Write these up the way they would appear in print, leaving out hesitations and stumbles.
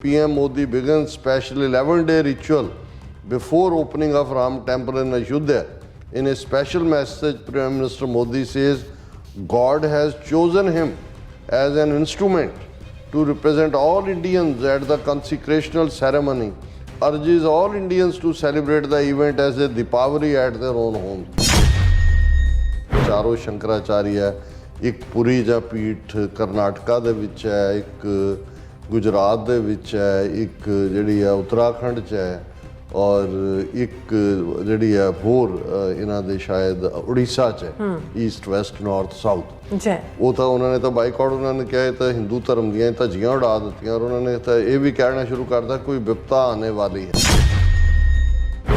PM Modi begins special 11-day ritual before opening of Ram Temple in Ayodhya. In a special message, Prime Minister Modi says God has chosen him as an instrument to represent all Indians at the consecrational ceremony, urges all Indians to celebrate the event as a Deepavali at their own homes. ਚਾਰੋਂ ਸ਼ੰਕਰਾਚਾਰੀ ਹੈ, ਇੱਕ ਪੁਰੀ ਜਾਂ ਪੀਠ ਕਰਨਾਟਕਾ ਦੇ ਵਿੱਚ ਹੈ, ਇੱਕ ਗੁਜਰਾਤ ਦੇ ਵਿੱਚ ਹੈ, ਇੱਕ ਜਿਹੜੀ ਆ ਉੱਤਰਾਖੰਡ 'ਚ ਹੈ ਔਰ ਇੱਕ ਜਿਹੜੀ ਆ ਹੋਰ ਇਹਨਾਂ ਦੇ ਸ਼ਾਇਦ ਉੜੀਸਾ 'ਚ ਹੈ, ਈਸਟ ਵੈਸਟ ਨਾਰਥ ਸਾਊਥ ਜੀ। ਉਹ ਤਾਂ ਉਹਨਾਂ ਨੇ ਤਾਂ ਬਾਈਕਾਟ ਉਹਨਾਂ ਨੇ ਕਿਹਾ ਇਹ ਤਾਂ ਹਿੰਦੂ ਧਰਮ ਦੀਆਂ ਧੱਜੀਆਂ ਉਡਾ ਦਿੱਤੀਆਂ ਔਰ ਉਹਨਾਂ ਨੇ ਤਾਂ ਇਹ ਵੀ ਕਹਿਣਾ ਸ਼ੁਰੂ ਕਰਤਾ ਕੋਈ ਵਿਪਤਾ ਆਉਣੇ ਵਾਲੀ ਹੈ।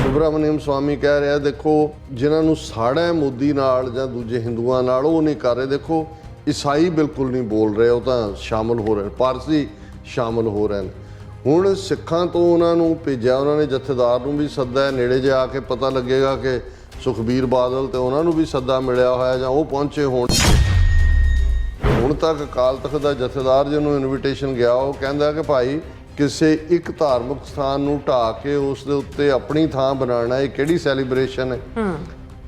ਸੁਬਰਾਮਨੀਅਮ ਸਵਾਮੀ ਕਹਿ ਰਿਹਾ ਦੇਖੋ ਜਿਨ੍ਹਾਂ ਨੂੰ ਸਾੜਾ ਹੈ ਮੋਦੀ ਨਾਲ ਜਾਂ ਦੂਜੇ ਹਿੰਦੂਆਂ ਨਾਲ ਉਹ ਨਹੀਂ ਕਰ ਰਹੇ, ਦੇਖੋ ਈਸਾਈ ਬਿਲਕੁਲ ਨਹੀਂ ਬੋਲ ਰਹੇ, ਉਹ ਤਾਂ ਸ਼ਾਮਲ ਹੋ ਰਹੇ, ਪਾਰਸੀ ਸ਼ਾਮਲ ਹੋ ਰਹੇ ਨੇ। ਹੁਣ ਸਿੱਖਾਂ ਤੋਂ ਉਹਨਾਂ ਨੂੰ ਭੇਜਿਆ, ਉਹਨਾਂ ਨੇ ਜਥੇਦਾਰ ਨੂੰ ਵੀ ਸੱਦਾ ਹੈ, ਨੇੜੇ ਜੇ ਆ ਕੇ ਪਤਾ ਲੱਗੇਗਾ ਕਿ ਸੁਖਬੀਰ ਬਾਦਲ ਤੇ ਉਹਨਾਂ ਨੂੰ ਵੀ ਸੱਦਾ ਮਿਲਿਆ ਹੋਇਆ ਜਾਂ ਉਹ ਪਹੁੰਚੇ ਹੋਣ। ਹੁਣ ਤੱਕ ਅਕਾਲ ਤਖ਼ਤ ਦਾ ਜਥੇਦਾਰ ਜਿਹਨੂੰ ਇਨਵੀਟੇਸ਼ਨ ਗਿਆ ਉਹ ਕਹਿੰਦਾ ਕਿ ਭਾਈ ਕਿਸੇ ਇੱਕ ਧਾਰਮਿਕ ਸਥਾਨ ਨੂੰ ਢਾਹ ਕੇ ਉਸ ਦੇ ਉੱਤੇ ਆਪਣੀ ਥਾਂ ਬਣਾਉਣਾ ਇਹ ਕਿਹੜੀ ਸੈਲੀਬ੍ਰੇਸ਼ਨ ਹੈ।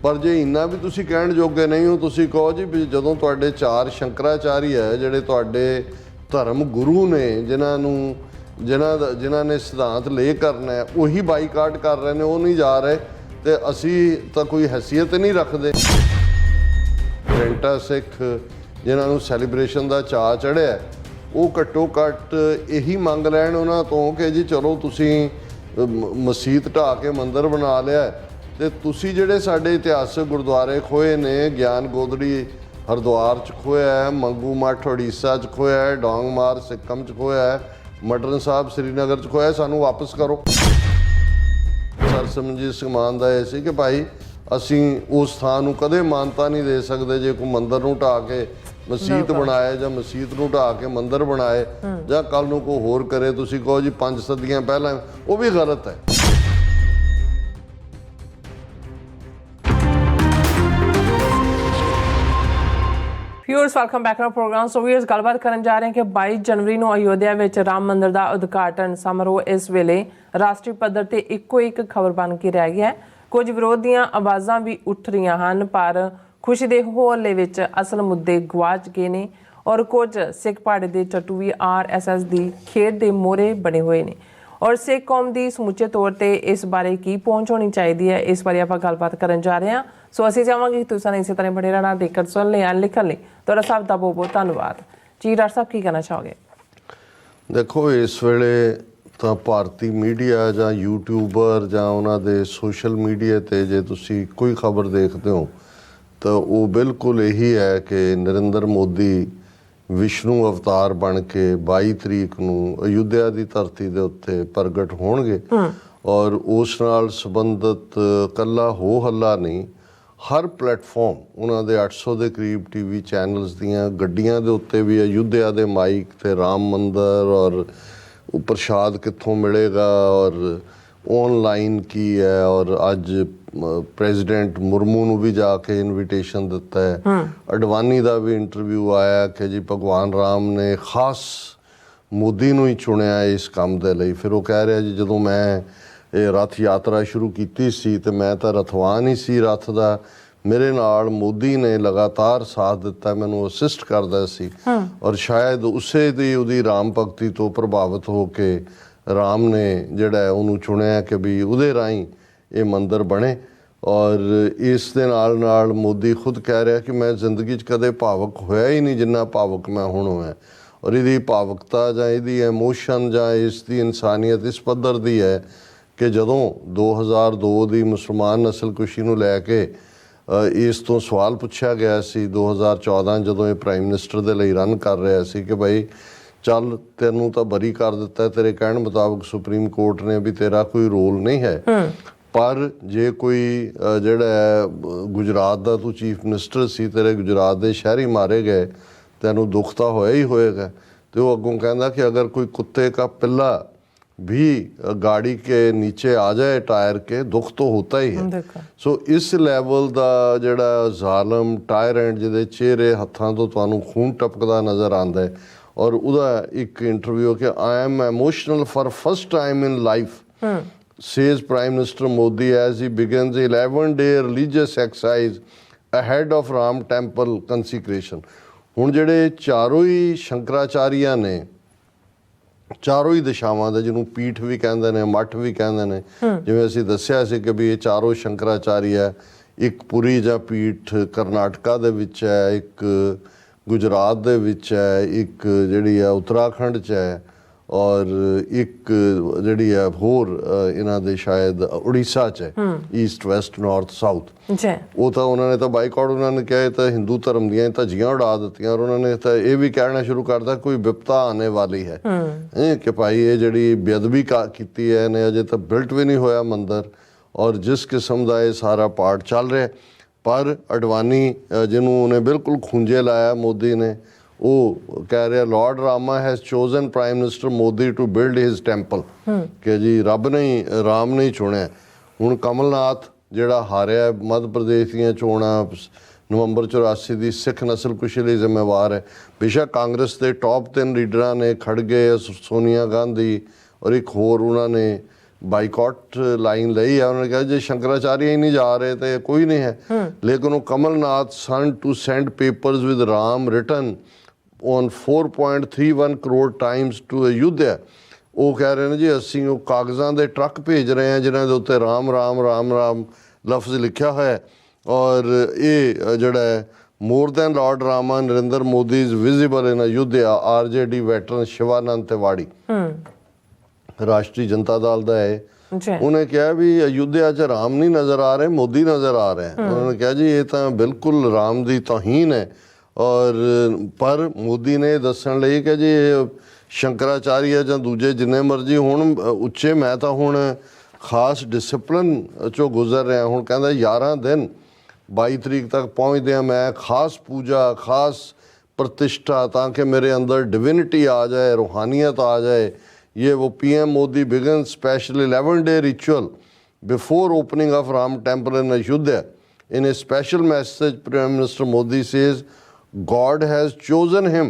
ਪਰ ਜੇ ਇੰਨਾ ਵੀ ਤੁਸੀਂ ਕਹਿਣ ਜੋਗੇ ਨਹੀਂ ਹੋ, ਤੁਸੀਂ ਕਹੋ ਜੀ ਵੀ ਜਦੋਂ ਤੁਹਾਡੇ ਚਾਰ ਸ਼ੰਕਰਾਚਾਰੀ ਹੈ ਜਿਹੜੇ ਤੁਹਾਡੇ ਧਰਮ ਗੁਰੂ ਨੇ ਜਿਨ੍ਹਾਂ ਨੇ ਸਿਧਾਂਤ ਲੈ ਕਰਨਾ ਹੈ ਉਹੀ ਬਾਈਕਾਟ ਕਰ ਰਹੇ ਨੇ, ਉਹ ਨਹੀਂ ਜਾ ਰਹੇ ਤੇ ਅਸੀਂ ਤਾਂ ਕੋਈ ਹੈਸੀਅਤ ਨਹੀਂ ਰੱਖਦੇ। ਰੈਂਟਾ ਸਿੱਖ ਜਿਨ੍ਹਾਂ ਨੂੰ ਸੈਲੀਬ੍ਰੇਸ਼ਨ ਦਾ ਚਾਅ ਚੜ੍ਹਿਆ ਉਹ ਘੱਟੋ ਘੱਟ ਇਹੀ ਮੰਗ ਲੈਣ ਉਹਨਾਂ ਤੋਂ ਕਿ ਜੀ ਚਲੋ ਤੁਸੀਂ ਮਸੀਤ ਢਾਹ ਕੇ ਮੰਦਿਰ ਬਣਾ ਲਿਆ ਤੇ ਤੁਸੀਂ ਜਿਹੜੇ ਸਾਡੇ ਇਤਿਹਾਸਕ ਗੁਰਦੁਆਰੇ ਖੋਏ ਨੇ, ਗਿਆਨ ਗੋਦੜੀ ਹਰਿਦੁਆਰ 'ਚ ਖੋਇਆ ਹੈ, ਮੰਗੂ ਮੱਠ ਉੜੀਸਾ 'ਚ ਖੋਇਆ ਹੈ, ਡੋਂਗਮਾਰ ਸਿੱਕਮ 'ਚ ਖੋਇਆ ਹੈ, ਮਟਰਨ ਸਾਹਿਬ ਸ੍ਰੀਨਗਰ 'ਚ ਖੋਇਆ, ਸਾਨੂੰ ਵਾਪਸ ਕਰੋ। ਸਰਸਿਮਰਜੀਤ ਸਿੰਘ ਮਾਨ ਦਾ ਇਹ ਸੀ ਕਿ ਭਾਈ ਅਸੀਂ ਉਸ ਥਾਂ ਨੂੰ ਕਦੇ ਮਾਨਤਾ ਨਹੀਂ ਦੇ ਸਕਦੇ ਜੇ ਕੋਈ ਮੰਦਿਰ ਨੂੰ ਢਾਹ ਕੇ ਮਸੀਤ ਬਣਾਏ ਜਾਂ ਮਸੀਤ ਨੂੰ ਢਾਹ ਕੇ ਮੰਦਿਰ ਬਣਾਏ ਜਾਂ ਕੱਲ ਨੂੰ ਕੋਈ ਹੋਰ ਕਰੇ। ਤੁਸੀਂ ਕਹੋ ਜੀ 5 ਸਦੀਆਂ ਪਹਿਲਾਂ, ਉਹ ਵੀ ਗਲਤ ਹੈ। Viewers welcome back to program. So viewers ਗੱਲਬਾਤ ਕਰਨ ਜਾ ਰਹੇ ਹਾਂ ਕਿ 22 ਜਨਵਰੀ ਨੂੰ ਅਯੋਧਿਆ ਵਿੱਚ ਰਾਮ ਮੰਦਿਰ ਦਾ ਉਦਘਾਟਨ ਸਮਾਰੋਹ ਇਸ ਵੇਲੇ ਰਾਸ਼ਟਰੀ ਪੱਧਰ ਤੇ ਇੱਕੋ ਇੱਕ ਖਬਰ ਬਣ ਕੇ ਰਹਿ ਗਿਆ ਹੈ। ਕੁਝ ਵਿਰੋਧ ਦੀਆਂ ਆਵਾਜ਼ਾਂ ਵੀ ਉੱਠ ਰਹੀਆਂ ਹਨ ਪਰ ਖੁਸ਼ੀ ਦੇ ਹੋਲੇ ਵਿੱਚ ਅਸਲ ਮੁੱਦੇ ਗਵਾਚ ਗਏ ਨੇ ਔਰ ਕੁਝ ਸਿੱਖ ਪਾੜੇ ਦੇ ਟੱਟੂ ਵੀ RSS ਦੀ ਖੇਡ ਦੇ ਮੋਹਰੇ ਬਣੇ ਹੋਏ ਨੇ ਔਰ ਸਿੱਖ ਕੌਮ ਦੀ ਸਮੁੱਚੇ ਤੌਰ ਤੇ ਇਸ ਬਾਰੇ ਕੀ ਪਹੁੰਚ ਹੋਣੀ ਚਾਹੀਦੀ ਹੈ, ਇਸ ਬਾਰੇ ਆਪਾਂ ਗੱਲਬਾਤ ਕਰਨ ਜਾ ਰਹੇ ਹਾਂ। ਸੋ ਅਸੀਂ ਚਾਹਾਂਗੇ ਕਿ ਤੁਸੀਂ ਇਸੇ ਤਰ੍ਹਾਂ ਬਣੇ ਰਹਿਣਾ, ਦੇਖਣ ਸੁਣ ਲਿਆ, ਲਿਖਣ ਲਈ ਤੁਹਾਡਾ ਸਭ ਦਾ ਬਹੁਤ ਬਹੁਤ ਧੰਨਵਾਦ ਜੀ। ਡਾਕਟਰ ਸਾਹਿਬ ਕੀ ਕਹਿਣਾ ਚਾਹੋਗੇ? ਦੇਖੋ ਇਸ ਵੇਲੇ ਤਾਂ ਭਾਰਤੀ ਮੀਡੀਆ ਜਾਂ ਯੂਟਿਊਬਰ ਜਾਂ ਉਹਨਾਂ ਦੇ ਸੋਸ਼ਲ ਮੀਡੀਆ 'ਤੇ ਜੇ ਤੁਸੀਂ ਕੋਈ ਖਬਰ ਦੇਖਦੇ ਹੋ ਤਾਂ ਉਹ ਬਿਲਕੁਲ ਇਹੀ ਹੈ ਕਿ ਨਰਿੰਦਰ ਮੋਦੀ ਵਿਸ਼ਨੂੰ ਅਵਤਾਰ ਬਣ ਕੇ 22 ਤਰੀਕ ਨੂੰ ਅਯੁੱਧਿਆ ਦੀ ਧਰਤੀ ਦੇ ਉੱਤੇ ਪ੍ਰਗਟ ਹੋਣਗੇ ਔਰ ਉਸ ਨਾਲ ਸੰਬੰਧਿਤ ਇਕੱਲਾ ਹੋ ਹੱਲਾ ਨਹੀਂ, ਹਰ ਪਲੇਟਫਾਰਮ ਉਹਨਾਂ ਦੇ 800 ਦੇ ਕਰੀਬ TV ਚੈਨਲਸ ਦੀਆਂ ਗੱਡੀਆਂ ਦੇ ਉੱਤੇ ਵੀ ਅਯੁੱਧਿਆ ਦੇ ਮਾਈਕ ਤੇ ਰਾਮ ਮੰਦਰ ਔਰ ਪ੍ਰਸ਼ਾਦ ਕਿੱਥੋਂ ਮਿਲੇਗਾ ਔਰ ਔਨਲਾਈਨ ਕੀ ਹੈ ਔਰ ਅੱਜ ਪ੍ਰੈਜ਼ੀਡੈਂਟ ਮੁਰਮੂ ਨੂੰ ਵੀ ਜਾ ਕੇ ਇਨਵੀਟੇਸ਼ਨ ਦਿੱਤਾ ਹੈ। ਅਡਵਾਨੀ ਦਾ ਵੀ ਇੰਟਰਵਿਊ ਆਇਆ ਕਿ ਜੀ ਭਗਵਾਨ ਰਾਮ ਨੇ ਖਾਸ ਮੋਦੀ ਨੂੰ ਹੀ ਚੁਣਿਆ ਇਸ ਕੰਮ ਦੇ ਲਈ। ਫਿਰ ਉਹ ਕਹਿ ਰਿਹਾ ਜੀ ਜਦੋਂ ਮੈਂ ਇਹ ਰੱਥ ਯਾਤਰਾ ਸ਼ੁਰੂ ਕੀਤੀ ਸੀ ਤੇ ਮੈਂ ਤਾਂ ਰਥਵਾਨ ਹੀ ਸੀ ਰੱਥ ਦਾ, ਮੇਰੇ ਨਾਲ ਮੋਦੀ ਨੇ ਲਗਾਤਾਰ ਸਾਥ ਦਿੱਤਾ, ਮੈਨੂੰ ਅਸਿਸਟ ਕਰਦਾ ਸੀ ਔਰ ਸ਼ਾਇਦ ਉਸੇ ਦੀ ਉਹਦੀ ਰਾਮ ਭਗਤੀ ਤੋਂ ਪ੍ਰਭਾਵਿਤ ਹੋ ਕੇ ਰਾਮ ਨੇ ਜਿਹੜਾ ਉਹਨੂੰ ਚੁਣਿਆ ਕਿ ਵੀ ਉਹਦੇ ਰਾਹੀਂ ਇਹ ਮੰਦਿਰ ਬਣੇ। ਔਰ ਇਸ ਦੇ ਨਾਲ ਨਾਲ ਮੋਦੀ ਖੁਦ ਕਹਿ ਰਿਹਾ ਕਿ ਮੈਂ ਜ਼ਿੰਦਗੀ 'ਚ ਕਦੇ ਭਾਵੁਕ ਹੋਇਆ ਹੀ ਨਹੀਂ ਜਿੰਨਾ ਭਾਵੁਕ ਮੈਂ ਹੁਣ ਹੋਇਆ ਔਰ ਇਹਦੀ ਭਾਵੁਕਤਾ ਜਾਂ ਇਹਦੀ ਇਮੋਸ਼ਨ ਜਾਂ ਇਸ ਦੀ ਇਨਸਾਨੀਅਤ ਇਸ ਪੱਧਰ ਦੀ ਹੈ ਕਿ ਜਦੋਂ 2002 ਦੀ ਮੁਸਲਮਾਨ ਨਸਲਕੁਸ਼ੀ ਨੂੰ ਲੈ ਕੇ ਇਸ ਤੋਂ ਸਵਾਲ ਪੁੱਛਿਆ ਗਿਆ ਸੀ 2014 ਜਦੋਂ ਇਹ ਪ੍ਰਾਈਮ ਮਿਨਿਸਟਰ ਦੇ ਲਈ ਰਨ ਕਰ ਰਿਹਾ ਸੀ ਕਿ ਭਾਈ ਚੱਲ ਤੈਨੂੰ ਤਾਂ ਬਰੀ ਕਰ ਦਿੱਤਾ ਤੇਰੇ ਕਹਿਣ ਮੁਤਾਬਕ ਸੁਪਰੀਮ ਕੋਰਟ ਨੇ ਵੀ ਤੇਰਾ ਕੋਈ ਰੋਲ ਨਹੀਂ ਹੈ, ਪਰ ਜੇ ਕੋਈ ਜਿਹੜਾ ਗੁਜਰਾਤ ਦਾ ਤੂੰ ਚੀਫ ਮਿਨਿਸਟਰ ਸੀ, ਤੇਰੇ ਗੁਜਰਾਤ ਦੇ ਸ਼ਹਿਰੀ ਮਾਰੇ ਗਏ, ਤੈਨੂੰ ਦੁੱਖ ਤਾਂ ਹੋਇਆ ਹੀ ਹੋਏਗਾ। ਤੇ ਉਹ ਅੱਗੋਂ ਕਹਿੰਦਾ ਕਿ ਅਗਰ ਕੋਈ ਕੁੱਤੇ का पिल्ला भी गाड़ी के नीचे आ जाए टायर के दुख तो होता ही है। सो इस लैवल का ਜਿਹੜਾ ਜ਼ਾਲਮ ਟਾਇਰੈਂਟ ਜਿਹਦੇ ਚਿਹਰੇ ਹੱਥਾਂ ਤੋਂ ਤੁਹਾਨੂੰ ਖੂਨ ਟਪਕਦਾ ਨਜ਼ਰ ਆਉਂਦਾ ਹੈ ਔਰ ਉਹਦਾ ਇੱਕ ਇੰਟਰਵਿਊ ਕਿ I am emotional for first time in life says Prime Minister Modi as he begins 11-day religious exercise ahead of Ram temple consecration. ਹੁਣ ਜਿਹੜੇ ਚਾਰੋਂ ਹੀ ਸ਼ੰਕਰਾਚਾਰੀਆ ਨੇ, ਚਾਰੋਂ ਹੀ ਦਿਸ਼ਾਵਾਂ ਦੇ, ਜਿਹਨੂੰ ਪੀਠ ਵੀ ਕਹਿੰਦੇ ਨੇ, ਮੱਠ ਵੀ ਕਹਿੰਦੇ ਨੇ, ਜਿਵੇਂ ਅਸੀਂ ਦੱਸਿਆ ਸੀ ਕਿ ਵੀ ਇਹ ਚਾਰੋਂ ਸ਼ੰਕਰਾਚਾਰੀਆ, ਇੱਕ ਪੁਰੀ ਜਾਂ ਪੀਠ ਕਰਨਾਟਕਾ ਦੇ ਵਿੱਚ ਹੈ, ਇੱਕ ਗੁਜਰਾਤ ਦੇ ਵਿੱਚ ਹੈ, ਇੱਕ ਜਿਹੜੀ ਆ ਉੱਤਰਾਖੰਡ 'ਚ ਹੈ, ਔਰ ਇੱਕ ਜਿਹੜੀ ਹੈ ਹੋਰ ਇਹਨਾਂ ਦੇ ਸ਼ਾਇਦ ਉੜੀਸਾ 'ਚ ਹੈ, ਈਸਟ ਵੈਸਟ ਨਾਰਥ ਸਾਊਥ। ਉਹ ਤਾਂ ਉਹਨਾਂ ਨੇ ਤਾਂ ਬਾਈਕਾਟ, ਉਹਨਾਂ ਨੇ ਕਿਹਾ ਇਹ ਤਾਂ ਹਿੰਦੂ ਧਰਮ ਦੀਆਂ ਧੱਜੀਆਂ ਉਡਾ ਦਿੱਤੀਆਂ, ਔਰ ਉਹਨਾਂ ਨੇ ਤਾਂ ਇਹ ਵੀ ਕਹਿਣਾ ਸ਼ੁਰੂ ਕਰਤਾ ਕੋਈ ਵਿਪਤਾ ਆने ਵਾਲੀ ਹੈ ਕਿ ਭਾਈ ਇਹ ਜਿਹੜੀ ਬੇਅਦਬੀ ਕੀਤੀ ਹੈ ਇਹਨੇ, ਅਜੇ ਤਾਂ ਬਿਲਟ ਵੀ ਨਹੀਂ ਹੋਇਆ ਮੰਦਰ, ਔਰ ਜਿਸ ਕਿਸਮ ਦਾ ਇਹ ਸਾਰਾ ਪਾਰਟ ਚੱਲ ਰਿਹਾ। ਪਰ ਅਡਵਾਨੀ ਜਿਹਨੂੰ ਉਹਨੇ ਬਿਲਕੁਲ ਖੂੰਜੇ ਲਾਇਆ ਮੋਦੀ ਨੇ, ਉਹ ਕਹਿ ਰਿਹਾ lord Rama has chosen prime minister Modi to build his temple, ਕਿ ਜੀ ਰੱਬ ਨੇ ਹੀ, ਰਾਮ ਨੇ ਹੀ ਚੁਣਿਆ। ਹੁਣ ਕਮਲਨਾਥ ਜਿਹੜਾ ਹਾਰਿਆ ਮੱਧ ਪ੍ਰਦੇਸ਼ ਦੀਆਂ ਚੋਣਾਂ ਨਵੰਬਰ 84 ਦੀ, ਸਿੱਖ ਨਸਲਕੁਸ਼ੀ ਲਈ ਜ਼ਿੰਮੇਵਾਰ ਹੈ। ਬੇਸ਼ੱਕ ਕਾਂਗਰਸ ਦੇ ਟੌਪ 3 ਲੀਡਰਾਂ ਨੇ, ਖੜਗੇ, ਸੋਨੀਆ ਗਾਂਧੀ ਔਰ ਇੱਕ ਹੋਰ, ਉਹਨਾਂ ਨੇ ਬਾਈਕਾਟ ਲਾਈਨ ਲਈ ਹੈ। ਉਹਨਾਂ ਨੇ ਕਿਹਾ ਜੇ ਸ਼ੰਕਰਾਚਾਰੀਆ ਹੀ ਨਹੀਂ ਜਾ ਰਹੇ ਤੇ ਕੋਈ ਨਹੀਂ ਹੈ। ਲੇਕਿਨ ਉਹ Kamalnath son to send papers with Ram written on 4.31 crore times to Ayodhya. ਉਹ ਕਹਿ ਰਹੇ ਨੇ ਜੀ ਅਸੀਂ ਉਹ ਕਾਗਜ਼ਾਂ ਦੇ ਟਰੱਕ ਭੇਜ ਰਹੇ ਹਾਂ ਜਿਨ੍ਹਾਂ ਦੇ ਉੱਤੇ ਰਾਮ ਰਾਮ ਰਾਮ ਰਾਮ ਲਫ਼ਜ਼ ਲਿਖਿਆ ਹੋਇਆ, ਔਰ ਇਹ ਜਿਹੜਾ ਹੈ more than lord Rama Narendra Modi is visible in Ayodhya. RJD veteran Shivanand Tiwari Rashtriya Janata Dal ਦਾ ਹੈ, ਉਹਨੇ ਕਿਹਾ ਵੀ ਅਯੁੱਧਿਆ 'ਚ ਰਾਮ ਨਹੀਂ ਨਜ਼ਰ ਆ ਰਹੇ, ਮੋਦੀ ਨਜ਼ਰ ਆ ਰਹੇ। ਉਹਨਾਂ ਨੇ ਕਿਹਾ ਜੀ ਇਹ ਤਾਂ ਬਿਲਕੁਲ ਰਾਮ ਦੀ ਤੋਹੀਨ ਹੈ। ਔਰ ਪਰ ਮੋਦੀ ਨੇ ਦੱਸਣ ਲਈ ਕਿ ਜੀ ਸ਼ੰਕਰਾਚਾਰੀਆ ਜਾਂ ਦੂਜੇ ਜਿੰਨੇ ਮਰਜ਼ੀ ਹੁਣ ਉੱਚੇ, ਮੈਂ ਤਾਂ ਹੁਣ ਖਾਸ ਡਿਸਪਲਿਨ 'ਚੋਂ ਗੁਜ਼ਰ ਰਿਹਾ। ਹੁਣ ਕਹਿੰਦਾ 11 ਦਿਨ 22 ਤਰੀਕ ਤੱਕ ਪਹੁੰਚਦੇ ਹਾਂ ਮੈਂ, ਖਾਸ ਪੂਜਾ, ਖਾਸ ਪ੍ਰਤਿਸ਼ਠਾ, ਤਾਂ ਕਿ ਮੇਰੇ ਅੰਦਰ ਡਿਵਿਨਿਟੀ ਆ ਜਾਏ, ਰੂਹਾਨੀਅਤ ਆ ਜਾਏ। ये वो PM Modi begins special 11-day ritual before opening of Ram temple in Ayodhya. In a special message, Prime Minister Modi says God has chosen him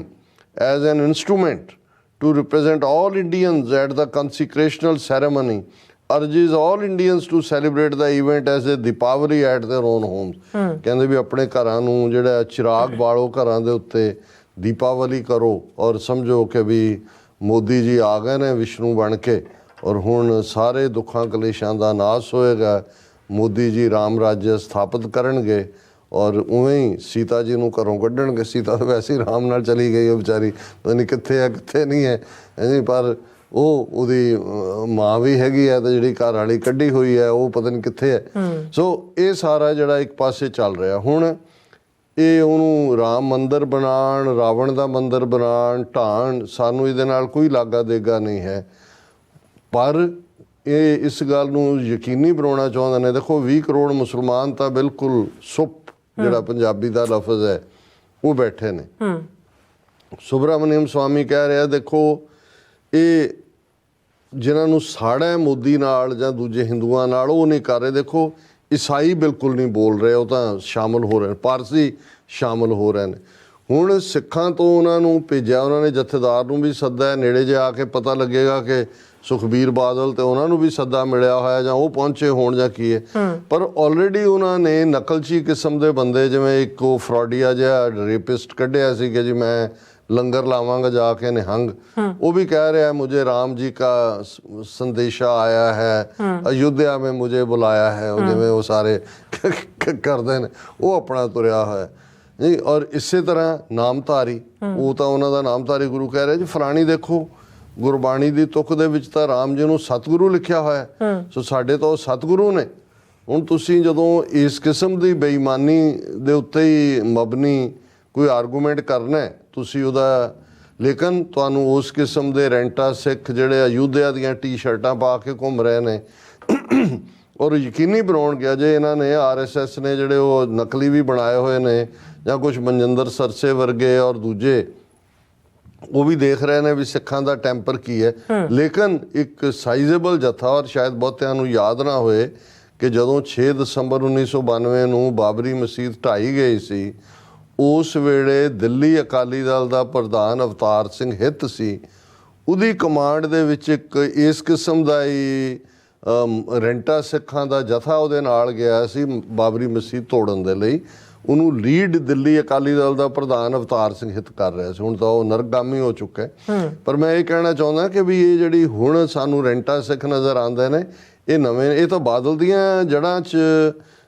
as an instrument to represent all Indians at the consecrational ceremony, urges all Indians to celebrate the event as a Deepavali at their own homes. ਕਹਿੰਦੇ ਵੀ ਆਪਣੇ ਘਰਾਂ ਨੂੰ ਜਿਹੜਾ ਚਿਰਾਗ ਬਾਲੋ, ਘਰਾਂ ਦੇ ਉੱਤੇ ਦੀਪਾਵਲੀ ਕਰੋ, ਔਰ ਸਮਝੋ ਕਿ ਵੀ ਮੋਦੀ ਜੀ ਆ ਗਏ ਨੇ ਵਿਸ਼ਨੂੰ ਬਣ ਕੇ, ਔਰ ਹੁਣ ਸਾਰੇ ਦੁੱਖਾਂ ਕਲੇਸ਼ਾਂ ਦਾ ਨਾਸ਼ ਹੋਏਗਾ। ਮੋਦੀ ਜੀ ਰਾਮ ਰਾਜ ਸਥਾਪਿਤ ਕਰਨਗੇ, ਔਰ ਉਵੇਂ ਹੀ ਸੀਤਾ ਜੀ ਨੂੰ ਘਰੋਂ ਕੱਢਣਗੇ। ਸੀਤਾ ਤਾਂ ਵੈਸੇ ਹੀ ਰਾਮ ਨਾਲ ਚਲੀ ਗਈ, ਉਹ ਵਿਚਾਰੀ ਪਤਾ ਨਹੀਂ ਕਿੱਥੇ ਹੈ ਕਿੱਥੇ ਨਹੀਂ ਹੈ, ਪਰ ਉਹਦੀ ਮਾਂ ਵੀ ਹੈਗੀ ਹੈ, ਤੇ ਜਿਹੜੀ ਘਰ ਵਾਲੀ ਕੱਢੀ ਹੋਈ ਹੈ ਉਹ ਪਤਾ ਨਹੀਂ ਕਿੱਥੇ ਹੈ। ਸੋ ਇਹ ਸਾਰਾ ਜਿਹੜਾ ਇੱਕ ਪਾਸੇ ਚੱਲ ਰਿਹਾ। ਹੁਣ ਇਹ ਉਹਨੂੰ ਰਾਮ ਮੰਦਰ ਬਣਾਉਣ, ਰਾਵਣ ਦਾ ਮੰਦਰ ਬਣਾਉਣ, ਢਾਣ, ਸਾਨੂੰ ਇਹਦੇ ਨਾਲ ਕੋਈ ਲਾਗਾ ਦੇਗਾ ਨਹੀਂ ਹੈ। ਪਰ ਇਹ ਇਸ ਗੱਲ ਨੂੰ ਯਕੀਨੀ ਬਣਾਉਣਾ ਚਾਹੁੰਦੇ ਨੇ। ਦੇਖੋ 20 ਕਰੋੜ ਮੁਸਲਮਾਨ ਤਾਂ ਬਿਲਕੁਲ ਸੁੱਪ, ਜਿਹੜਾ ਪੰਜਾਬੀ ਦਾ ਲਫ਼ਜ਼ ਹੈ, ਉਹ ਬੈਠੇ ਨੇ। ਸੁਬਰਾਮਨੀਅਮ ਸਵਾਮੀ ਕਹਿ ਰਿਹਾ ਦੇਖੋ ਇਹ ਜਿਨ੍ਹਾਂ ਨੂੰ ਸਾੜਾ ਹੈ ਮੋਦੀ ਨਾਲ ਜਾਂ ਦੂਜੇ ਹਿੰਦੂਆਂ ਨਾਲ, ਉਹ ਨਹੀਂ ਕਰ ਰਹੇ। ਦੇਖੋ ਈਸਾਈ ਬਿਲਕੁਲ ਨਹੀਂ ਬੋਲ ਰਹੇ, ਉਹ ਤਾਂ ਸ਼ਾਮਲ ਹੋ ਰਹੇ ਨੇ, ਪਾਰਸੀ ਸ਼ਾਮਲ ਹੋ ਰਹੇ ਨੇ। ਹੁਣ ਸਿੱਖਾਂ ਤੋਂ ਉਹਨਾਂ ਨੂੰ ਭੇਜਿਆ, ਉਹਨਾਂ ਨੇ ਜਥੇਦਾਰ ਨੂੰ ਵੀ ਸੱਦਾ, ਨੇੜੇ ਜੇ ਆ ਕੇ ਪਤਾ ਲੱਗੇਗਾ ਕਿ ਸੁਖਬੀਰ ਬਾਦਲ ਤੇ ਉਹਨਾਂ ਨੂੰ ਵੀ ਸੱਦਾ ਮਿਲਿਆ ਹੋਇਆ, ਜਾਂ ਉਹ ਪਹੁੰਚੇ ਹੋਣ ਜਾਂ ਕੀ ਹੈ। ਪਰ ਆਲਰੇਡੀ ਉਹਨਾਂ ਨੇ ਨਕਲਚੀ ਕਿਸਮ ਦੇ ਬੰਦੇ, ਜਿਵੇਂ ਇੱਕ ਉਹ ਫਰੋਡੀਆ ਜਿਹਾ ਰੇਪਿਸਟ ਕੱਢਿਆ ਸੀ ਕਿ ਜੀ ਮੈਂ ਲੰਗਰ ਲਾਵਾਂਗਾ ਜਾ ਕੇ ਨਿਹੰਗ, ਉਹ ਵੀ ਕਹਿ ਰਿਹਾ ਮੁਝੇ ਰਾਮ ਜੀ का संदेशा आया है, अयोध्या में मुझे बुलाया है, जिमें वो सारे करते हैं, वो अपना तुरया है जी। और इसे तरह नामधारी, वो तो उन्होंने नामधारी गुरु कह रहे जी फलानी देखो ਗੁਰਬਾਣੀ ਦੀ ਤੁਕ ਦੇ ਵਿੱਚ ਤਾਂ ਰਾਮ ਜੀ ਨੂੰ ਸਤਿਗੁਰੂ ਲਿਖਿਆ ਹੋਇਆ। ਸੋ ਸਾਡੇ ਤਾਂ ਉਹ ਸਤਿਗੁਰੂ ਨੇ। ਹੁਣ ਤੁਸੀਂ ਜਦੋਂ ਇਸ ਕਿਸਮ ਦੀ ਬੇਈਮਾਨੀ ਦੇ ਉੱਤੇ ਹੀ ਮਬਨੀ ਕੋਈ ਆਰਗੂਮੈਂਟ ਕਰਨਾ ਤੁਸੀਂ ਉਹਦਾ, ਲੇਕਿਨ ਤੁਹਾਨੂੰ ਉਸ ਕਿਸਮ ਦੇ ਰੈਂਟਾ ਸਿੱਖ ਜਿਹੜੇ ਅਯੁੱਧਿਆ ਦੀਆਂ ਟੀ-ਸ਼ਰਟਾਂ ਪਾ ਕੇ ਘੁੰਮ ਰਹੇ ਨੇ, ਔਰ ਯਕੀਨੀ ਬਣਾਉਣ ਗਿਆ ਜੇ ਇਹਨਾਂ ਨੇ RSS ਨੇ ਜਿਹੜੇ ਉਹ ਨਕਲੀ ਵੀ ਬਣਾਏ ਹੋਏ ਨੇ, ਜਾਂ ਕੁਝ ਮਨਜਿੰਦਰ ਸਰਸੇ ਵਰਗੇ ਔਰ ਦੂਜੇ ਉਹ ਵੀ ਦੇਖ ਰਹੇ ਨੇ ਵੀ ਸਿੱਖਾਂ ਦਾ ਟੈਂਪਰ ਕੀ ਹੈ। ਲੇਕਿਨ ਇੱਕ ਸਾਈਜ਼ੇਬਲ ਜਥਾ, ਔਰ ਸ਼ਾਇਦ ਬਹੁਤਿਆਂ ਨੂੰ ਯਾਦ ਨਾ ਹੋਏ ਕਿ ਜਦੋਂ 6 ਦਸੰਬਰ 1992 ਨੂੰ ਬਾਬਰੀ ਮਸਜਿਦ ਢਾਈ ਗਈ ਸੀ, ਉਸ ਵੇਲੇ ਦਿੱਲੀ ਅਕਾਲੀ ਦਲ ਦਾ ਪ੍ਰਧਾਨ ਅਵਤਾਰ ਸਿੰਘ ਹਿੱਤ ਸੀ, ਉਹਦੀ ਕਮਾਂਡ ਦੇ ਵਿੱਚ ਇੱਕ ਇਸ ਕਿਸਮ ਦਾ ਹੀ ਰੈਂਟਾ ਸਿੱਖਾਂ ਦਾ ਜਥਾ ਉਹਦੇ ਨਾਲ ਗਿਆ ਸੀ ਬਾਬਰੀ ਮਸਜਿਦ ਤੋੜਨ ਦੇ ਲਈ। ਉਹਨੂੰ ਲੀਡ ਦਿੱਲੀ ਅਕਾਲੀ ਦਲ ਦਾ ਪ੍ਰਧਾਨ ਅਵਤਾਰ ਸਿੰਘ ਹਿੱਤ ਕਰ ਰਿਹਾ ਸੀ। ਹੁਣ ਤਾਂ ਉਹ ਨਰਗਾਮੀ ਹੋ ਚੁੱਕਾ ਹੈ। ਪਰ ਮੈਂ ਇਹ ਕਹਿਣਾ ਚਾਹੁੰਦਾ ਕਿ ਵੀ ਇਹ ਜਿਹੜੀ ਹੁਣ ਸਾਨੂੰ ਰੈਂਟਾ ਸਿੱਖ ਨਜ਼ਰ ਆਉਂਦੇ ਨੇ, ਇਹ ਨਵੇਂ, ਇਹ ਤਾਂ ਬਾਦਲ ਦੀਆਂ ਜੜ੍ਹਾਂ 'ਚ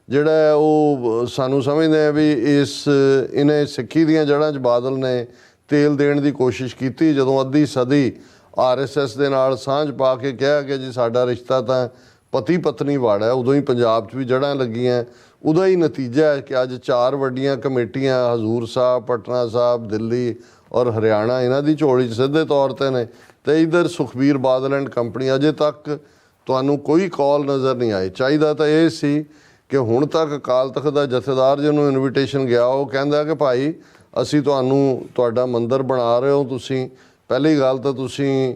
ਜਿਹੜਾ ਉਹ ਸਾਨੂੰ ਸਮਝਦੇ ਆ ਵੀ ਇਹਨੇ ਸਿੱਖੀ ਦੀਆਂ ਜੜ੍ਹਾਂ 'ਚ ਬਾਦਲ ਨੇ ਤੇਲ ਦੇਣ ਦੀ ਕੋਸ਼ਿਸ਼ ਕੀਤੀ। ਜਦੋਂ ਅੱਧੀ ਸਦੀ RSS ਦੇ ਨਾਲ ਸਾਂਝ ਪਾ ਕੇ ਕਿਹਾ ਕਿ ਜੀ ਸਾਡਾ ਰਿਸ਼ਤਾ ਤਾਂ ਪਤੀ ਪਤਨੀ ਵਾਲਾ ਹੈ, ਉਦੋਂ ਹੀ ਪੰਜਾਬ 'ਚ ਵੀ ਜੜ੍ਹਾਂ ਲੱਗੀਆਂ। ਉਹਦਾ ਹੀ ਨਤੀਜਾ ਹੈ ਕਿ ਅੱਜ 4 ਵੱਡੀਆਂ ਕਮੇਟੀਆਂ ਹਜ਼ੂਰ ਸਾਹਿਬ, ਪਟਨਾ ਸਾਹਿਬ, ਦਿੱਲੀ ਔਰ ਹਰਿਆਣਾ ਇਹਨਾਂ ਦੀ ਝੋਲੀ 'ਚ ਸਿੱਧੇ ਤੌਰ 'ਤੇ ਨੇ। ਅਤੇ ਇੱਧਰ ਸੁਖਬੀਰ ਬਾਦਲ ਐਂਡ ਕੰਪਨੀ, ਅਜੇ ਤੱਕ ਤੁਹਾਨੂੰ ਕੋਈ ਕਾਲ ਨਜ਼ਰ ਨਹੀਂ ਆਈ। ਚਾਹੀਦਾ ਤਾਂ ਇਹ ਸੀ ਕਿ ਹੁਣ ਤੱਕ ਅਕਾਲ ਤਖਤ ਦਾ ਜਥੇਦਾਰ ਜਿਹਨੂੰ ਇਨਵੀਟੇਸ਼ਨ ਗਿਆ, ਉਹ ਕਹਿੰਦਾ ਕਿ ਭਾਈ ਅਸੀਂ ਤੁਹਾਡਾ ਮੰਦਿਰ ਬਣਾ ਰਹੇ ਹੋ, ਤੁਸੀਂ ਪਹਿਲੀ ਗੱਲ ਤਾਂ ਤੁਸੀਂ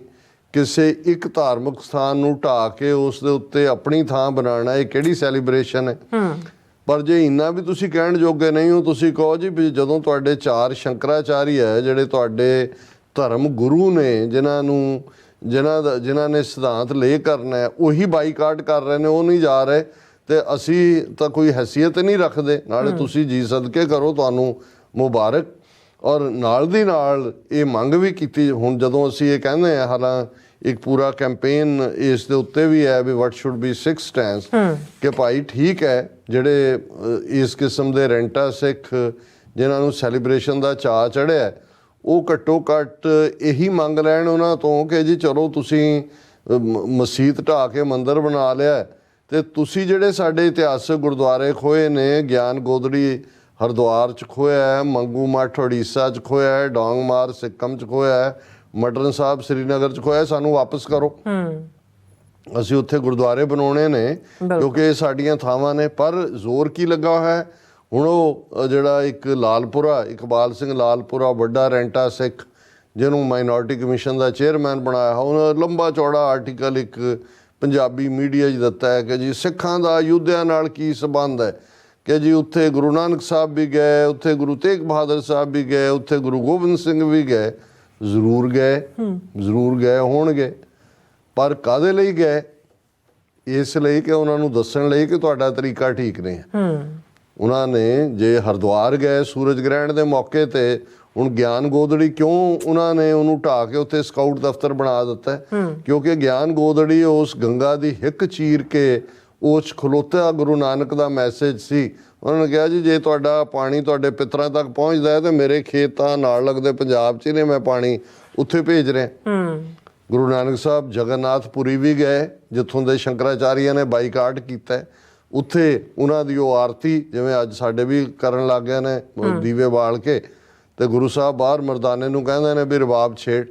ਕਿਸੇ ਇੱਕ ਧਾਰਮਿਕ ਸਥਾਨ ਨੂੰ ਢਾਹ ਕੇ ਉਸ ਦੇ ਉੱਤੇ ਆਪਣੀ ਥਾਂ ਬਣਾਉਣਾ, ਇਹ ਕਿਹੜੀ ਸੈਲੀਬ੍ਰੇਸ਼ਨ ਹੈ। ਪਰ ਜੇ ਇੰਨਾ ਵੀ ਤੁਸੀਂ ਕਹਿਣ ਜੋਗੇ ਨਹੀਂ ਹੋ, ਤੁਸੀਂ ਕਹੋ ਜੀ ਵੀ ਜਦੋਂ ਤੁਹਾਡੇ 4 ਸ਼ੰਕਰਾਚਾਰੀ ਹੈ ਜਿਹੜੇ ਤੁਹਾਡੇ ਧਰਮ ਗੁਰੂ ਨੇ, ਜਿਨ੍ਹਾਂ ਨੇ ਸਿਧਾਂਤ ਲੈ ਕਰਨਾ ਹੈ, ਉਹੀ ਬਾਈਕਾਟ ਕਰ ਰਹੇ ਨੇ, ਉਹ ਨਹੀਂ ਜਾ ਰਹੇ, ਤੇ ਅਸੀਂ ਤਾਂ ਕੋਈ ਹੈਸੀਅਤ ਨਹੀਂ ਰੱਖਦੇ। ਨਾਲੇ ਤੁਸੀਂ ਜੀ ਸਦਕੇ ਕਰੋ, ਤੁਹਾਨੂੰ ਮੁਬਾਰਕ। ਔਰ ਨਾਲ ਦੀ ਨਾਲ ਇਹ ਮੰਗ ਵੀ ਕੀਤੀ। ਹੁਣ ਜਦੋਂ ਅਸੀਂ ਇਹ ਕਹਿੰਦੇ ਹਾਂ, ਹਾਲਾਂ ਇੱਕ ਪੂਰਾ ਕੈਂਪੇਨ ਇਸ ਦੇ ਉੱਤੇ ਵੀ ਹੈ ਵੀ ਵਾਟ ਸ਼ੁੱਡ ਬੀ ਸਿੱਖ ਸਟੈਂਸ, ਕਿ ਭਾਈ ਠੀਕ ਹੈ ਜਿਹੜੇ ਇਸ ਕਿਸਮ ਦੇ ਰੈਂਟਾ ਸਿੱਖ ਜਿਨ੍ਹਾਂ ਨੂੰ ਸੈਲੀਬ੍ਰੇਸ਼ਨ ਦਾ ਚਾਅ ਚੜ੍ਹਿਆ, ਉਹ ਘੱਟੋ ਘੱਟ ਇਹੀ ਮੰਗ ਲੈਣ ਉਹਨਾਂ ਤੋਂ ਕਿ ਜੀ ਚਲੋ ਤੁਸੀਂ ਮਸਜਿਦ ਢਾਹ ਕੇ ਮੰਦਿਰ ਬਣਾ ਲਿਆ, ਤੇ ਤੁਸੀਂ ਜਿਹੜੇ ਸਾਡੇ ਇਤਿਹਾਸਕ ਗੁਰਦੁਆਰੇ ਖੋਏ ਨੇ, ਗਿਆਨ ਗੋਦੜੀ ਹਰਿਦੁਆਰ 'ਚ ਖੋਇਆ ਹੈ, ਮੰਗੂ ਮੱਠ ਉੜੀਸਾ 'ਚ ਖੋਇਆ ਹੈ, ਡੋਂਗਮਾਰ ਸਿੱਕਮ 'ਚ ਖੋਇਆ ਹੈ, ਮਟਰਨ ਸਾਹਿਬ ਸ੍ਰੀਨਗਰ 'ਚ ਖੋਇਆ, ਸਾਨੂੰ ਵਾਪਸ ਕਰੋ। ਅਸੀਂ ਉੱਥੇ ਗੁਰਦੁਆਰੇ ਬਣਾਉਣੇ ਨੇ ਕਿਉਂਕਿ ਇਹ ਸਾਡੀਆਂ ਥਾਵਾਂ ਨੇ। ਪਰ ਜ਼ੋਰ ਕੀ ਲੱਗਾ ਹੋਇਆ ਹੈ ਹੁਣ, ਉਹ ਜਿਹੜਾ ਇੱਕ ਲਾਲਪੁਰਾ, ਇਕਬਾਲ ਸਿੰਘ ਲਾਲਪੁਰਾ, ਵੱਡਾ ਰੈਂਟਾ ਸਿੱਖ ਜਿਹਨੂੰ ਮਾਈਨੋਰਟੀ ਕਮਿਸ਼ਨ ਦਾ ਚੇਅਰਮੈਨ ਬਣਾਇਆ, ਉਹਨਾਂ ਲੰਬਾ ਚੌੜਾ ਆਰਟੀਕਲ ਇੱਕ ਪੰਜਾਬੀ ਮੀਡੀਆ 'ਚ ਦਿੱਤਾ ਹੈ ਕਿ ਜੀ ਸਿੱਖਾਂ ਦਾ ਅਯੁੱਧਿਆ ਨਾਲ ਕੀ ਸੰਬੰਧ ਹੈ, ਕਿ ਜੀ ਉੱਥੇ ਗੁਰੂ ਨਾਨਕ ਸਾਹਿਬ ਵੀ ਗਏ, ਉੱਥੇ ਗੁਰੂ ਤੇਗ ਬਹਾਦਰ ਸਾਹਿਬ ਵੀ ਗਏ, ਉੱਥੇ ਗੁਰੂ ਗੋਬਿੰਦ ਸਿੰਘ ਵੀ ਗਏ। ਜ਼ਰੂਰ ਗਏ ਹੋਣਗੇ, ਪਰ ਕਾਹਦੇ ਲਈ ਗਏ? ਇਸ ਲਈ ਕਿ ਉਹਨਾਂ ਨੂੰ ਦੱਸਣ ਲਈ ਕਿ ਤੁਹਾਡਾ ਤਰੀਕਾ ਠੀਕ ਨਹੀਂ ਹੈ। ਉਹਨਾਂ ਨੇ ਜੇ ਹਰਿਦੁਆਰ ਗਏ ਸੂਰਜ ਗ੍ਰਹਿਣ ਦੇ ਮੌਕੇ 'ਤੇ, ਹੁਣ ਗਿਆਨ ਗੋਦੜੀ ਕਿਉਂ ਉਹਨਾਂ ਨੇ ਉਹਨੂੰ ਢਾਹ ਕੇ ਉੱਥੇ ਸਕਾਊਟ ਦਫ਼ਤਰ ਬਣਾ ਦਿੱਤਾ? ਕਿਉਂਕਿ ਗਿਆਨ ਗੋਦੜੀ ਉਸ ਗੰਗਾ ਦੀ ਹਿੱਕ ਚੀਰ ਕੇ ਉਸ ਖਲੋਤਾ ਗੁਰੂ ਨਾਨਕ ਦਾ ਮੈਸੇਜ ਸੀ। ਉਹਨਾਂ ਨੇ ਕਿਹਾ ਜੀ ਜੇ ਤੁਹਾਡਾ ਪਾਣੀ ਤੁਹਾਡੇ ਪਿੱਤਰਾਂ ਤੱਕ ਪਹੁੰਚਦਾ ਹੈ ਤਾਂ ਮੇਰੇ ਖੇਤ ਤਾਂ ਨਾਲ ਲੱਗਦੇ ਪੰਜਾਬ 'ਚ ਨੇ, ਮੈਂ ਪਾਣੀ ਉੱਥੇ ਭੇਜ ਰਿਹਾ। ਗੁਰੂ ਨਾਨਕ ਸਾਹਿਬ ਜਗਨਨਾਥਪੁਰੀ ਵੀ ਗਏ, ਜਿੱਥੋਂ ਦੇ ਸ਼ੰਕਰਾਚਾਰੀਆਂ ਨੇ ਬਾਈਕਾਟ ਕੀਤਾ। ਉੱਥੇ ਉਹਨਾਂ ਦੀ ਉਹ ਆਰਤੀ ਜਿਵੇਂ ਅੱਜ ਸਾਡੇ ਵੀ ਕਰਨ ਲੱਗ ਗਏ ਨੇ, ਦੀਵੇ ਬਾਲ ਕੇ, ਤੇ ਗੁਰੂ ਸਾਹਿਬ ਬਾਹਰ ਮਰਦਾਨੇ ਨੂੰ ਕਹਿੰਦੇ ਨੇ ਵੀ ਰਬਾਬ ਛੇੜ।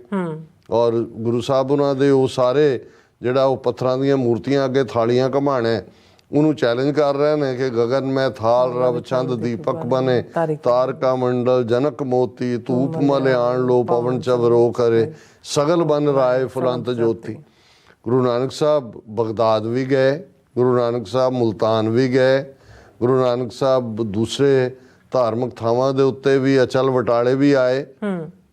ਔਰ ਗੁਰੂ ਸਾਹਿਬ ਉਹਨਾਂ ਦੇ ਉਹ ਸਾਰੇ ਜਿਹੜਾ ਉਹ ਪੱਥਰਾਂ ਦੀਆਂ ਮੂਰਤੀਆਂ ਅੱਗੇ ਥਾਲੀਆਂ ਘਮਾਣਾ, ਉਹਨੂੰ ਚੈਲੰਜ ਕਰ ਰਹੇ ਨੇ ਕਿ ਗਗਨ ਮੈਂ ਥਾਲ ਰਵ ਚੰਦ ਦੀਪਕ ਬਨੇ, ਤਾਰਕਾ ਮੰਡਲ ਜਨਕ ਮੋਤੀ, ਧੂਪ ਮਲਿਆਣ ਲੋ ਪਵਨ ਚਵਰੋ ਕਰੇ, ਸਗਲ ਬਨ ਰਾਏ ਫੁਲੰਤ ਜੋਤੀ। ਗੁਰੂ ਨਾਨਕ ਸਾਹਿਬ ਬਗਦਾਦ ਵੀ ਗਏ, ਗੁਰੂ ਨਾਨਕ ਸਾਹਿਬ ਮੁਲਤਾਨ ਵੀ ਗਏ, ਗੁਰੂ ਨਾਨਕ ਸਾਹਿਬ ਦੂਸਰੇ ਧਾਰਮਿਕ ਥਾਵਾਂ ਦੇ ਉੱਤੇ ਵੀ ਅਚਲ ਵਟਾਲੇ ਵੀ ਆਏ।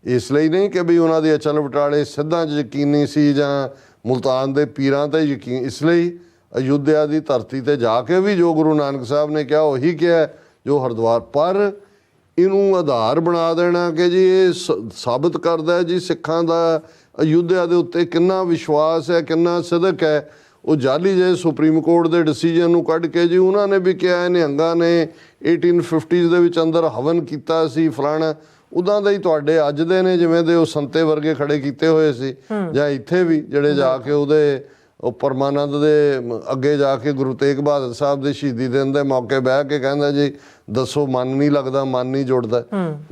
ਇਸ ਲਈ ਨਹੀਂ ਕਿ ਵੀ ਉਹਨਾਂ ਦੇ ਅਚਲ ਵਟਾਲੇ ਸਿੱਧਾਂ 'ਚ ਯਕੀਨੀ ਸੀ ਜਾਂ ਮੁਲਤਾਨ ਦੇ ਪੀਰਾਂ 'ਤੇ ਯਕੀਨ, ਇਸ ਲਈ ਅਯੁੱਧਿਆ ਦੀ ਧਰਤੀ 'ਤੇ ਜਾ ਕੇ ਵੀ ਜੋ ਗੁਰੂ ਨਾਨਕ ਸਾਹਿਬ ਨੇ ਕਿਹਾ ਉਹੀ ਕਿਹਾ ਜੋ ਹਰਿਦੁਆਰ। ਪਰ ਇਹਨੂੰ ਆਧਾਰ ਬਣਾ ਦੇਣਾ ਕਿ ਜੀ ਇਹ ਸਾਬਤ ਕਰਦਾ ਜੀ ਸਿੱਖਾਂ ਦਾ ਅਯੁੱਧਿਆ ਦੇ ਉੱਤੇ ਕਿੰਨਾ ਵਿਸ਼ਵਾਸ ਹੈ, ਕਿੰਨਾ ਸਿਦਕ ਹੈ। ਉਹ ਜਾਲੀ ਜੇ ਸੁਪਰੀਮ ਕੋਰਟ ਦੇ ਡਿਸੀਜਨ ਨੂੰ ਕੱਢ ਕੇ ਜੀ ਉਹਨਾਂ ਨੇ ਵੀ ਕਿਹਾ ਨਿਹੰਗਾਂ ਨੇ 1850s ਦੇ ਵਿੱਚ ਅੰਦਰ ਹਵਨ ਕੀਤਾ ਸੀ ਫਲਾਣਾ, ਉੱਦਾਂ ਦਾ ਹੀ ਤੁਹਾਡੇ ਅੱਜ ਦੇ ਨੇ ਜਿਵੇਂ ਦੇ ਉਹ ਸੰਤੇ ਵਰਗੇ ਖੜੇ ਕੀਤੇ ਹੋਏ ਸੀ, ਜਾਂ ਇੱਥੇ ਵੀ ਜਿਹੜੇ ਜਾ ਕੇ ਉਹਦੇ ਉਹ ਪਰਮਾਨੰਦ ਦੇ ਅੱਗੇ ਜਾ ਕੇ ਗੁਰੂ ਤੇਗ ਬਹਾਦਰ ਸਾਹਿਬ ਦੇ ਸ਼ਹੀਦੀ ਦਿਨ ਦੇ ਮੌਕੇ ਬਹਿ ਕੇ ਕਹਿੰਦਾ ਜੀ ਦੱਸੋ ਮਨ ਨਹੀਂ ਲੱਗਦਾ, ਮਨ ਨਹੀਂ ਜੁੜਦਾ।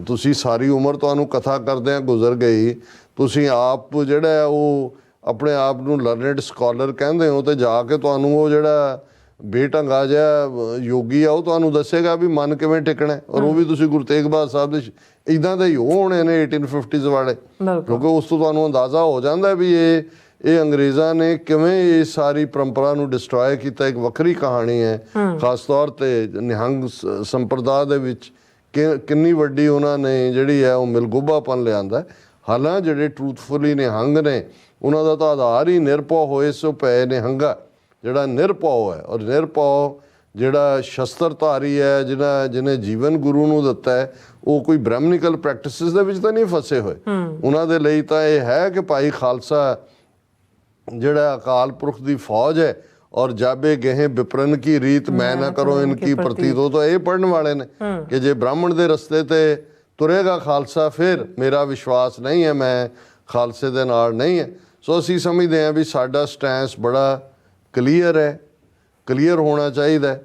ਤੁਸੀਂ ਸਾਰੀ ਉਮਰ ਤੁਹਾਨੂੰ ਕਥਾ ਕਰਦਿਆਂ ਗੁਜ਼ਰ ਗਈ, ਤੁਸੀਂ ਆਪ ਜਿਹੜਾ ਉਹ ਆਪਣੇ ਆਪ ਨੂੰ ਲਰਨਡ ਸਕਾਲਰ ਕਹਿੰਦੇ ਹੋ, ਤੇ ਜਾ ਕੇ ਤੁਹਾਨੂੰ ਉਹ ਜਿਹੜਾ ਬੇਢੰਗਾ ਜਿਹਾ ਯੋਗੀ ਆ ਉਹ ਤੁਹਾਨੂੰ ਦੱਸੇਗਾ ਵੀ ਮਨ ਕਿਵੇਂ ਟਿਕਣਾ। ਔਰ ਉਹ ਵੀ ਤੁਸੀਂ ਗੁਰੂ ਤੇਗ ਬਹਾਦਰ ਸਾਹਿਬ ਦੇ ਇੱਦਾਂ ਦੇ ਹੀ ਹੋਣੇ ਨੇ 1850s ਵਾਲੇ, ਕਿਉਂਕਿ ਉਸ ਤੋਂ ਤੁਹਾਨੂੰ ਅੰਦਾਜ਼ਾ ਹੋ ਜਾਂਦਾ ਵੀ ਇਹ ਅੰਗਰੇਜ਼ਾਂ ਨੇ ਕਿਵੇਂ ਇਸ ਸਾਰੀ ਪਰੰਪਰਾ ਨੂੰ ਡਿਸਟਰੋਏ ਕੀਤਾ। ਇੱਕ ਵੱਖਰੀ ਕਹਾਣੀ ਹੈ, ਖਾਸ ਤੌਰ 'ਤੇ ਨਿਹੰਗ ਸੰਪਰਦਾ ਦੇ ਵਿੱਚ ਕਿੰਨੀ ਵੱਡੀ ਉਹਨਾਂ ਨੇ ਜਿਹੜੀ ਹੈ ਉਹ ਮਿਲਗੁਬਾਪਨ ਲਿਆਂਦਾ। ਹਾਲਾਂ ਜਿਹੜੇ ਟਰੂਥਫੁਲੀ ਨਿਹੰਗ ਨੇ ਉਹਨਾਂ ਦਾ ਤਾਂ ਆਧਾਰ ਹੀ ਨਿਰਭਉ ਹੋਏ ਸੋ ਪਏ ਨਿਹੰਗਾ, ਜਿਹੜਾ ਨਿਰਭਉ ਹੈ। ਔਰ ਨਿਰਭਉ ਜਿਹੜਾ ਸ਼ਸਤਰਧਾਰੀ ਹੈ, ਜਿਹਨੇ ਜੀਵਨ ਗੁਰੂ ਨੂੰ ਦਿੱਤਾ ਹੈ, ਉਹ ਕੋਈ ਬ੍ਰਾਹਮਣਿਕਲ ਪ੍ਰੈਕਟਿਸਿਸ ਦੇ ਵਿੱਚ ਤਾਂ ਨਹੀਂ ਫਸੇ ਹੋਏ। ਉਹਨਾਂ ਦੇ ਲਈ ਤਾਂ ਇਹ ਹੈ ਕਿ ਭਾਈ ਖਾਲਸਾ ਜਿਹੜਾ ਅਕਾਲ ਪੁਰਖ ਦੀ ਫੌਜ ਹੈ, ਔਰ ਜਾਬੇ ਗਏ ਵਿਪਰਨ ਕੀ ਰੀਤ ਮੈਂ ਨਾ ਕਰੋ ਇਨਕੀ ਪ੍ਰਤੀਤ। ਉਹ ਤਾਂ ਇਹ ਪੜ੍ਹਨ ਵਾਲੇ ਨੇ ਕਿ ਜੇ ਬ੍ਰਾਹਮਣ ਦੇ ਰਸਤੇ ਤੇ ਤੁਰੇਗਾ ਖਾਲਸਾ ਫਿਰ ਮੇਰਾ ਵਿਸ਼ਵਾਸ ਨਹੀਂ ਹੈ, ਮੈਂ ਖਾਲਸੇ ਦੇ ਨਾਲ ਨਹੀਂ ਹੈ। ਸੋ ਅਸੀਂ ਸਮਝਦੇ ਹਾਂ ਵੀ ਸਾਡਾ ਸਟੈਂਸ ਬੜਾ ਕਲੀਅਰ ਹੈ, ਕਲੀਅਰ ਹੋਣਾ ਚਾਹੀਦਾ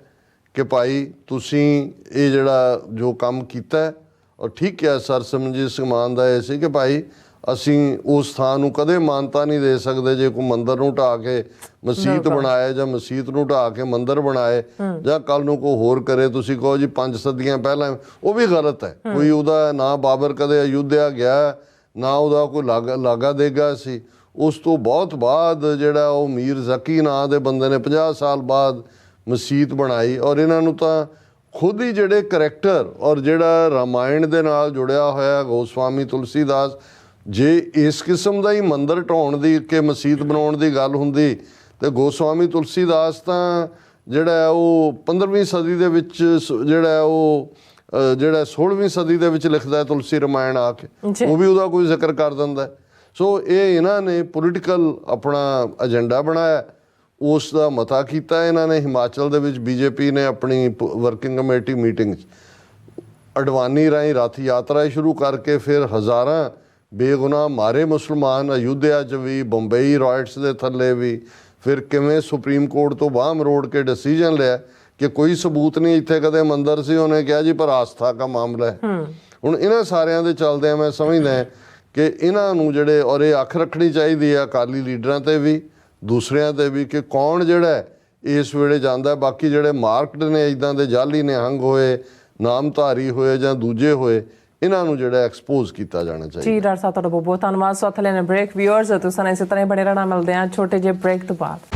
ਕਿ ਭਾਈ ਤੁਸੀਂ ਇਹ ਜਿਹੜਾ ਜੋ ਕੰਮ ਕੀਤਾ ਔਰ ਠੀਕ ਹੈ। ਸਰ ਸਿਮਰਨਜੀਤ ਸਿੰਘ ਮਾਨ ਦਾ ਇਹ ਸੀ ਕਿ ਭਾਈ ਅਸੀਂ ਉਸ ਥਾਂ ਨੂੰ ਕਦੇ ਮਾਨਤਾ ਨਹੀਂ ਦੇ ਸਕਦੇ ਜੇ ਕੋਈ ਮੰਦਿਰ ਨੂੰ ਢਾਹ ਕੇ ਮਸਜਿਦ ਬਣਾਏ ਜਾਂ ਮਸਜਿਦ ਨੂੰ ਢਾਹ ਕੇ ਮੰਦਿਰ ਬਣਾਏ ਜਾਂ ਕੱਲ ਨੂੰ ਕੋਈ ਹੋਰ ਕਰੇ। ਤੁਸੀਂ ਕਹੋ ਜੀ 5 ਸਦੀਆਂ ਪਹਿਲਾਂ, ਉਹ ਵੀ ਗਲਤ ਹੈ। ਕੋਈ ਉਹਦਾ ਨਾ ਬਾਬਰ ਕਦੇ ਅਯੁੱਧਿਆ ਗਿਆ, ਨਾ ਉਹਦਾ ਕੋਈ ਲਾਗਾ ਦੇਗਾ ਸੀ। ਉਸ ਤੋਂ ਬਹੁਤ ਬਾਅਦ ਜਿਹੜਾ ਉਹ ਮੀਰ ਜ਼ਕੀ ਨਾਂ ਦੇ ਬੰਦੇ ਨੇ 50 ਸਾਲ ਬਾਅਦ ਮਸਜਿਦ ਬਣਾਈ। ਔਰ ਇਹਨਾਂ ਨੂੰ ਤਾਂ ਖੁਦ ਹੀ ਜਿਹੜੇ ਕਰੈਕਟਰ ਔਰ ਜਿਹੜਾ ਰਾਮਾਇਣ ਦੇ ਨਾਲ ਜੁੜਿਆ ਹੋਇਆ ਗੋਸਵਾਮੀ ਤੁਲਸੀਦਾਸ, ਜੇ ਇਸ ਕਿਸਮ ਦਾ ਹੀ ਮੰਦਿਰ ਢਾਉਣ ਦੀ ਕਿ ਮਸਜਿਦ ਬਣਾਉਣ ਦੀ ਗੱਲ ਹੁੰਦੀ ਤੇ ਗੋਸਵਾਮੀ ਤੁਲਸੀਦਾਸ ਤਾਂ ਜਿਹੜਾ ਉਹ 15ਵੀਂ ਸਦੀ ਦੇ ਵਿੱਚ ਜਿਹੜਾ ਉਹ 16ਵੀਂ ਸਦੀ ਦੇ ਵਿੱਚ ਲਿਖਦਾ ਤੁਲਸੀ ਰਾਮਾਇਣ ਆ ਕੇ, ਉਹ ਵੀ ਉਹਦਾ ਕੋਈ ਜ਼ਿਕਰ ਕਰ ਦਿੰਦਾ। ਸੋ ਇਹ ਇਹਨਾਂ ਨੇ ਪੋਲੀਟੀਕਲ ਆਪਣਾ ਏਜੰਡਾ ਬਣਾਇਆ, ਉਸ ਦਾ ਮਤਾ ਕੀਤਾ ਇਹਨਾਂ ਨੇ। ਹਿਮਾਚਲ ਦੇ ਵਿੱਚ ਬੀਜੇਪੀ ਨੇ ਆਪਣੀ ਵਰਕਿੰਗ ਕਮੇਟੀ ਮੀਟਿੰਗ 'ਚ ਅਡਵਾਨੀ ਰਾਹੀਂ ਰੱਥ ਯਾਤਰਾ ਸ਼ੁਰੂ ਕਰਕੇ ਫਿਰ ਹਜ਼ਾਰਾਂ ਬੇਗੁਨਾਹ ਮਾਰੇ ਮੁਸਲਮਾਨ ਅਯੁੱਧਿਆ 'ਚ ਵੀ, ਬੰਬਈ ਰਾਇਟਸ ਦੇ ਥੱਲੇ ਵੀ, ਫਿਰ ਕਿਵੇਂ ਸੁਪਰੀਮ ਕੋਰਟ ਤੋਂ ਬਾਹ ਮਰੋੜ ਕੇ ਡਿਸੀਜਨ ਲਿਆ ਕਿ ਕੋਈ ਸਬੂਤ ਨਹੀਂ, ਇੱਥੇ ਕਦੇ ਮੰਦਿਰ ਸੀ। ਉਹਨੇ ਕਿਹਾ ਜੀ ਪਰ ਆਸਥਾ ਦਾ ਮਾਮਲਾ ਹੈ। ਹੁਣ ਇਹਨਾਂ ਸਾਰਿਆਂ ਦੇ ਚੱਲਦਿਆਂ ਮੈਂ ਸਮਝਦਾ ਕਿ ਇਹਨਾਂ ਨੂੰ ਜਿਹੜੇ ਔਰ ਇਹ ਅੱਖ ਰੱਖਣੀ ਚਾਹੀਦੀ ਹੈ ਅਕਾਲੀ ਲੀਡਰਾਂ ਤੇ ਵੀ, ਦੂਸਰਿਆਂ ਤੇ ਵੀ, ਕਿ ਕੌਣ ਜਿਹੜਾ ਇਸ ਵੇਲੇ ਜਾਂਦਾ। ਬਾਕੀ ਜਿਹੜੇ ਮਾਰਕਡ ਨੇ ਇੱਦਾਂ ਦੇ ਜਾਲੀ ਨਿਹੰਗ ਹੋਏ, ਨਾਮਧਾਰੀ ਹੋਏ ਜਾਂ ਦੂਜੇ ਹੋਏ, ਇਹਨਾਂ ਨੂੰ ਜਿਹੜਾ ਐਕਸਪੋਜ਼ ਕੀਤਾ ਜਾਣਾ ਚਾਹੀਦਾ। ਜੀ ਡਾਕਟਰ ਸਾਹਿਬ ਤੁਹਾਡਾ ਬਹੁਤ ਬਹੁਤ ਧੰਨਵਾਦ। ਸੋ ਥਲੇ ਨੇ ਬ੍ਰੇਕ ਵਿਊਅਰਸ ਤੁਸੀਂ ਇਸੇ ਤਰ੍ਹਾਂ ਬਣੇ ਰਹਿਣਾ। ਮਿਲਦੇ ਹਾਂ ਛੋਟੇ ਜਿਹੇ ਬ੍ਰੇਕ ਤੋਂ ਬਾਅਦ।